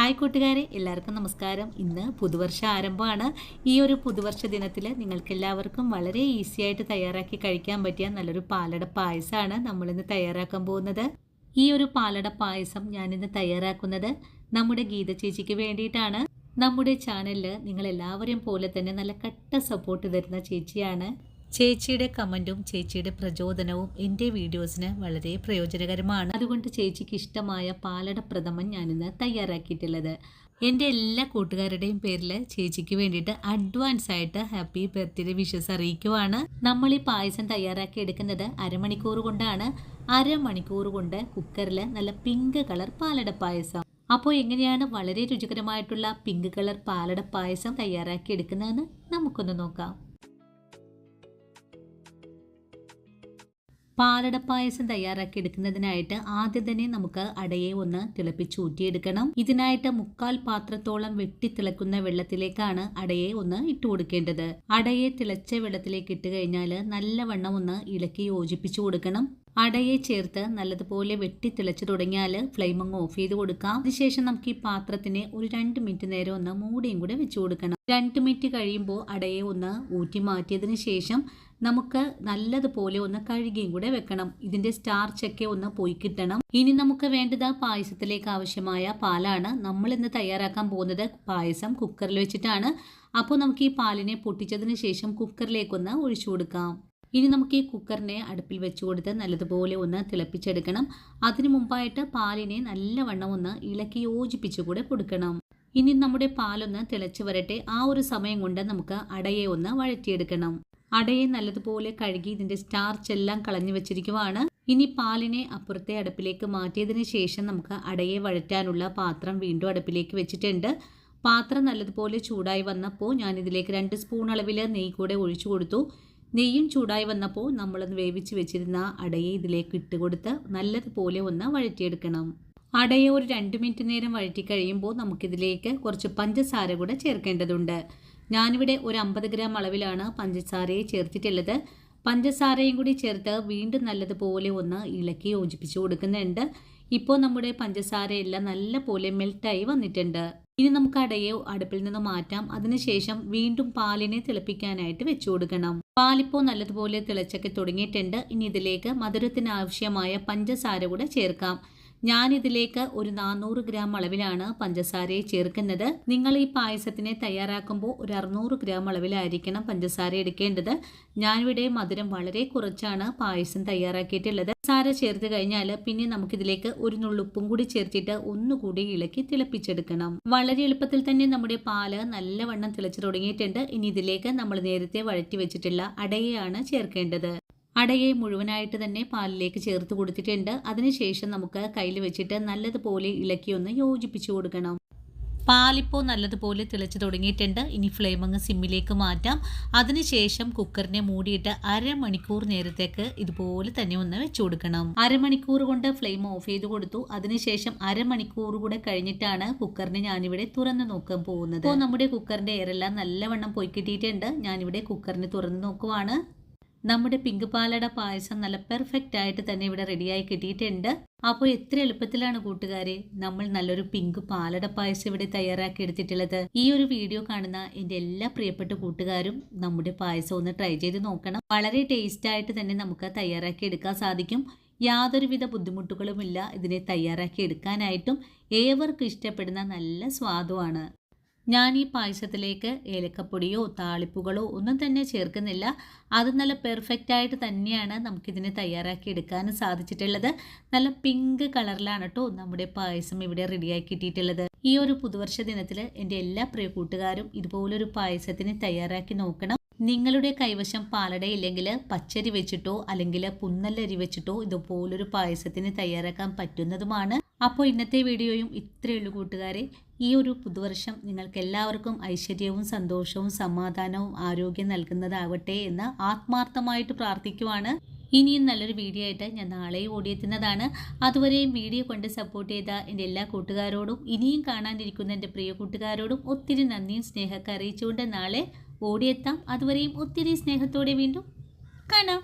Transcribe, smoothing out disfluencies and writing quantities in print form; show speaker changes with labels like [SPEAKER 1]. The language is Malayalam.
[SPEAKER 1] ഹായ് കൂട്ടുകാരെ, എല്ലാവർക്കും നമസ്കാരം. ഇന്ന് പുതുവർഷ ആരംഭമാണ്. ഈ ഒരു പുതുവർഷ ദിനത്തിൽ നിങ്ങൾക്ക് എല്ലാവർക്കും വളരെ ഈസി ആയിട്ട് തയ്യാറാക്കി കഴിക്കാൻ പറ്റിയ നല്ലൊരു പാലട പായസമാണ് നമ്മളിന്ന് തയ്യാറാക്കാൻ പോകുന്നത്. ഈ ഒരു പാലട പായസം ഞാനിന്ന് തയ്യാറാക്കുന്നത് നമ്മുടെ ഗീത ചേച്ചിക്ക് വേണ്ടിയിട്ടാണ്. നമ്മുടെ ചാനലിൽ നിങ്ങൾ എല്ലാവരെയും പോലെ തന്നെ നല്ല കട്ട സപ്പോർട്ട് തരുന്ന ചേച്ചിയാണ്. ചേച്ചിയുടെ കമൻറ്റും ചേച്ചിയുടെ പ്രചോദനവും എൻ്റെ വീഡിയോസിന് വളരെ പ്രയോജനകരമാണ്. അതുകൊണ്ട് ചേച്ചിക്ക് ഇഷ്ടമായ പാലട പ്രഥമൻ ഞാനിന്ന് തയ്യാറാക്കിയിട്ടുള്ളത്. എൻ്റെ എല്ലാ കൂട്ടുകാരുടെയും പേരിൽ ചേച്ചിക്ക് വേണ്ടിയിട്ട് അഡ്വാൻസ് ആയിട്ട് ഹാപ്പി ബർത്ത്ഡേ വിഷസ് അറിയിക്കുവാണ്. നമ്മൾ ഈ പായസം തയ്യാറാക്കി എടുക്കുന്നത് അരമണിക്കൂർ കൊണ്ടാണ്. അരമണിക്കൂർ കൊണ്ട് കുക്കറിൽ നല്ല പിങ്ക് കളർ പാലട പായസം. അപ്പോൾ എങ്ങനെയാണ് വളരെ രുചികരമായിട്ടുള്ള പിങ്ക് കളർ പാലട പായസം തയ്യാറാക്കി എടുക്കുന്നതെന്ന് നമുക്കൊന്ന് നോക്കാം. പാലട പായസം തയ്യാറാക്കി എടുക്കുന്നതിനായിട്ട് ആദ്യം തന്നെ നമുക്ക് അടയെ ഒന്ന് തിളപ്പിച്ചൂറ്റിയെടുക്കണം. ഇതിനായിട്ട് 1/4 പാത്രത്തോളം വെട്ടി തിളക്കുന്ന വെള്ളത്തിലേക്കാണ് അടയെ ഒന്ന് ഇട്ട് കൊടുക്കേണ്ടത്. അടയെ തിളച്ച വെള്ളത്തിലേക്ക് ഇട്ട് കഴിഞ്ഞാൽ നല്ലവണ്ണം ഒന്ന് ഇളക്കി യോജിപ്പിച്ചു കൊടുക്കണം. അടയെ ചേർത്ത് നല്ലതുപോലെ വെട്ടി തിളച്ചു തുടങ്ങിയാൽ ഫ്ലെയിം അങ്ങ് ഓഫ് ചെയ്ത് കൊടുക്കാം. അതിനുശേഷം നമുക്ക് ഈ പാത്രത്തിന് ഒരു 2 മിനിറ്റ് നേരം ഒന്ന് മൂടിയും കൂടെ വെച്ച് കൊടുക്കണം. 2 മിനിറ്റ് കഴിയുമ്പോൾ അടയെ ഒന്ന് ഊറ്റി മാറ്റിയതിന് ശേഷം നമുക്ക് നല്ലതുപോലെ ഒന്ന് കഴുകിയും കൂടെ വെക്കണം. ഇതിന്റെ സ്റ്റാർച്ചൊക്കെ ഒന്ന് പോയി കിട്ടണം. ഇനി നമുക്ക് വേണ്ടത് പായസത്തിലേക്ക് ആവശ്യമായ പാലാണ്. നമ്മൾ ഇന്ന് തയ്യാറാക്കാൻ പോകുന്നത് പായസം കുക്കറിൽ വെച്ചിട്ടാണ്. അപ്പോൾ നമുക്ക് ഈ പാലിനെ പൊട്ടിച്ചതിന് ശേഷം കുക്കറിലേക്കൊന്ന് ഒഴിച്ചു കൊടുക്കാം. ഇനി നമുക്ക് ഈ കുക്കറിനെ അടുപ്പിൽ വെച്ച് കൊടുത്ത് നല്ലതുപോലെ ഒന്ന് തിളപ്പിച്ചെടുക്കണം. അതിനു മുമ്പായിട്ട് പാലിനെ നല്ലവണ്ണം ഒന്ന് ഇളക്കി യോജിപ്പിച്ചു കൂടെ കൊടുക്കണം. ഇനി നമ്മുടെ പാലൊന്ന് തിളച്ച് വരട്ടെ. ആ ഒരു സമയം കൊണ്ട് നമുക്ക് അടയെ ഒന്ന് വഴറ്റിയെടുക്കണം. അടയെ നല്ലതുപോലെ കഴുകി ഇതിന്റെ സ്റ്റാർച്ച് എല്ലാം കളഞ്ഞു വെച്ചിരിക്കുവാണ്. ഇനി പാലിനെ അപ്പുറത്തെ അടുപ്പിലേക്ക് മാറ്റിയതിന് ശേഷം നമുക്ക് അടയെ വഴറ്റാനുള്ള പാത്രം വീണ്ടും അടുപ്പിലേക്ക് വെച്ചിട്ടുണ്ട്. പാത്രം നല്ലതുപോലെ ചൂടായി വന്നപ്പോൾ ഞാനിതിലേക്ക് 2 സ്പൂൺ അളവിൽ നെയ്യ് കൂടെ ഒഴിച്ചു കൊടുത്തു. നെയ്യും ചൂടായി വന്നപ്പോൾ നമ്മളൊന്ന് വേവിച്ച് വെച്ചിരുന്ന അടയെ ഇതിലേക്ക് ഇട്ട് കൊടുത്ത് നല്ലതുപോലെ ഒന്ന് വഴറ്റിയെടുക്കണം. അടയെ ഒരു 2 മിനിറ്റ് നേരം വഴറ്റി കഴിയുമ്പോൾ നമുക്കിതിലേക്ക് കുറച്ച് പഞ്ചസാര കൂടെ ചേർക്കേണ്ടതുണ്ട്. ഞാനിവിടെ ഒരു 50 ഗ്രാം അളവിലാണ് പഞ്ചസാരയെ ചേർത്തിട്ടുള്ളത്. പഞ്ചസാരയും കൂടി ചേർത്ത് വീണ്ടും നല്ലതുപോലെ ഒന്ന് ഇളക്കി യോജിപ്പിച്ചു കൊടുക്കുന്നുണ്ട്. ഇപ്പോൾ നമ്മുടെ പഞ്ചസാരയെല്ലാം നല്ലപോലെ മെൽറ്റായി വന്നിട്ടുണ്ട്. ഇനി നമുക്ക് അടയെ അടുപ്പിൽ നിന്ന് മാറ്റാം. അതിനുശേഷം വീണ്ടും പാലിനെ തിളപ്പിക്കാനായിട്ട് വെച്ചു കൊടുക്കണം. പാലിപ്പോൾ നല്ലതുപോലെ തിളച്ചൊക്കെ തുടങ്ങിയിട്ടുണ്ട്. ഇനി ഇതിലേക്ക് മധുരത്തിന് ആവശ്യമായ പഞ്ചസാര കൂടെ ചേർക്കാം. ഞാനിതിലേക്ക് ഒരു 400 ഗ്രാം അളവിലാണ് പഞ്ചസാരയെ ചേർക്കുന്നത്. നിങ്ങൾ ഈ പായസത്തിനെ തയ്യാറാക്കുമ്പോൾ ഒരു 600 ഗ്രാം അളവിലായിരിക്കണം പഞ്ചസാര എടുക്കേണ്ടത്. ഞാനിവിടെ മധുരം വളരെ കുറച്ചാണ് പായസം തയ്യാറാക്കിയിട്ടുള്ളത്. പഞ്ചസാര ചേർത്ത് കഴിഞ്ഞാൽ പിന്നെ നമുക്കിതിലേക്ക് ഒരു നുള്ളുപ്പും കൂടി ചേർത്തിട്ട് ഒന്നുകൂടി ഇളക്കി തിളപ്പിച്ചെടുക്കണം. വളരെ എളുപ്പത്തിൽ തന്നെ നമ്മുടെ പാല് നല്ലവണ്ണം തിളച്ചു തുടങ്ങിയിട്ടുണ്ട്. ഇനി ഇതിലേക്ക് നമ്മൾ നേരത്തെ വഴറ്റി വെച്ചിട്ടുള്ള അടയെയാണ് ചേർക്കേണ്ടത്. അടയെ മുഴുവനായിട്ട് തന്നെ പാലിലേക്ക് ചേർത്ത് കൊടുത്തിട്ടുണ്ട്. അതിനുശേഷം നമുക്ക് കയ്യിൽ വെച്ചിട്ട് നല്ലതുപോലെ ഇളക്കി ഒന്ന് യോജിപ്പിച്ചു കൊടുക്കണം. പാലിപ്പോൾ നല്ലതുപോലെ തിളച്ച് തുടങ്ങിയിട്ടുണ്ട്. ഇനി ഫ്ലെയിം അങ്ങ് സിമ്മിലേക്ക് മാറ്റാം. അതിനുശേഷം കുക്കറിനെ മൂടിയിട്ട് അരമണിക്കൂർ നേരത്തേക്ക് ഇതുപോലെ തന്നെ ഒന്ന് വെച്ചു കൊടുക്കണം. അരമണിക്കൂർ കൊണ്ട് ഫ്ലെയിം ഓഫ് ചെയ്ത് കൊടുത്തു. അതിനുശേഷം അരമണിക്കൂർ കൂടെ കഴിഞ്ഞിട്ടാണ് കുക്കറിനെ ഞാനിവിടെ തുറന്നു നോക്കാൻ പോകുന്നത്. ഇപ്പോൾ നമ്മുടെ കുക്കറിന്റെ എയറെല്ലാം നല്ലവണ്ണം പോയി കിട്ടിയിട്ടുണ്ട്. ഞാനിവിടെ കുക്കറിനെ തുറന്നു നോക്കുവാണ്. നമ്മുടെ പിങ്ക് പാലട പായസം നല്ല പെർഫെക്റ്റ് ആയിട്ട് തന്നെ ഇവിടെ റെഡിയായി കിട്ടിയിട്ടുണ്ട്. അപ്പോൾ എത്ര എളുപ്പത്തിലാണ് കൂട്ടുകാരെ നമ്മൾ നല്ലൊരു പിങ്ക് പാലട പായസം ഇവിടെ തയ്യാറാക്കി എടുത്തിട്ടുള്ളത്. ഈ ഒരു വീഡിയോ കാണുന്ന എൻ്റെ എല്ലാ പ്രിയപ്പെട്ട കൂട്ടുകാരും നമ്മുടെ പായസം ഒന്ന് ട്രൈ ചെയ്ത് നോക്കണം. വളരെ ടേസ്റ്റ് ആയിട്ട് തന്നെ നമുക്ക് തയ്യാറാക്കി എടുക്കാൻ സാധിക്കും. യാതൊരുവിധ ബുദ്ധിമുട്ടുകളുമില്ല ഇതിനെ തയ്യാറാക്കി എടുക്കാനായിട്ടും. ഏവർക്കും ഇഷ്ടപ്പെടുന്ന നല്ല സ്വാദുമാണ്. ഞാൻ ഈ പായസത്തിലേക്ക് ഏലക്കപ്പൊടിയോ താളിപ്പുകളോ ഒന്നും തന്നെ ചേർക്കുന്നില്ല. അത് നല്ല പെർഫെക്റ്റ് ആയിട്ട് തന്നെയാണ് നമുക്കിതിനെ തയ്യാറാക്കി എടുക്കാനും സാധിച്ചിട്ടുള്ളത്. നല്ല പിങ്ക് കളറിലാണ് കേട്ടോ നമ്മുടെ പായസം ഇവിടെ റെഡിയാക്കി കിട്ടിയിട്ടുള്ളത്. ഈ ഒരു പുതുവർഷ ദിനത്തിൽ എൻ്റെ എല്ലാ പ്രിയ കൂട്ടുകാരും ഇതുപോലൊരു പായസത്തിന് തയ്യാറാക്കി നോക്കണം. നിങ്ങളുടെ കൈവശം പാലട ഇല്ലെങ്കിൽ പച്ചരി വെച്ചിട്ടോ അല്ലെങ്കിൽ പുന്നല്ലരി വെച്ചിട്ടോ ഇതുപോലൊരു പായസത്തിന് തയ്യാറാക്കാൻ പറ്റുന്നതുമാണ്. അപ്പോൾ ഇന്നത്തെ വീഡിയോയും ഇത്രയേ ഉള്ളൂ കൂട്ടുകാരെ. ഈ ഒരു പുതുവർഷം നിങ്ങൾക്ക് എല്ലാവർക്കും ഐശ്വര്യവും സന്തോഷവും സമാധാനവും ആരോഗ്യം നൽകുന്നതാവട്ടെ എന്ന് ആത്മാർത്ഥമായിട്ട് പ്രാർത്ഥിക്കുവാണ്. ഇനിയും നല്ലൊരു വീഡിയോ ആയിട്ട് ഞാൻ നാളെ ഓടിയെത്തുന്നതാണ്. അതുവരെയും വീഡിയോ കൊണ്ട് സപ്പോർട്ട് ചെയ്ത എൻ്റെ എല്ലാ കൂട്ടുകാരോടും ഇനിയും കാണാനിരിക്കുന്ന എൻ്റെ പ്രിയ കൂട്ടുകാരോടും ഒത്തിരി നന്ദിയും സ്നേഹമൊക്കെ അറിയിച്ചുകൊണ്ട് നാളെ ഓടിയെത്താം. അതുവരെയും ഒത്തിരി സ്നേഹത്തോടെ വീണ്ടും കാണാം.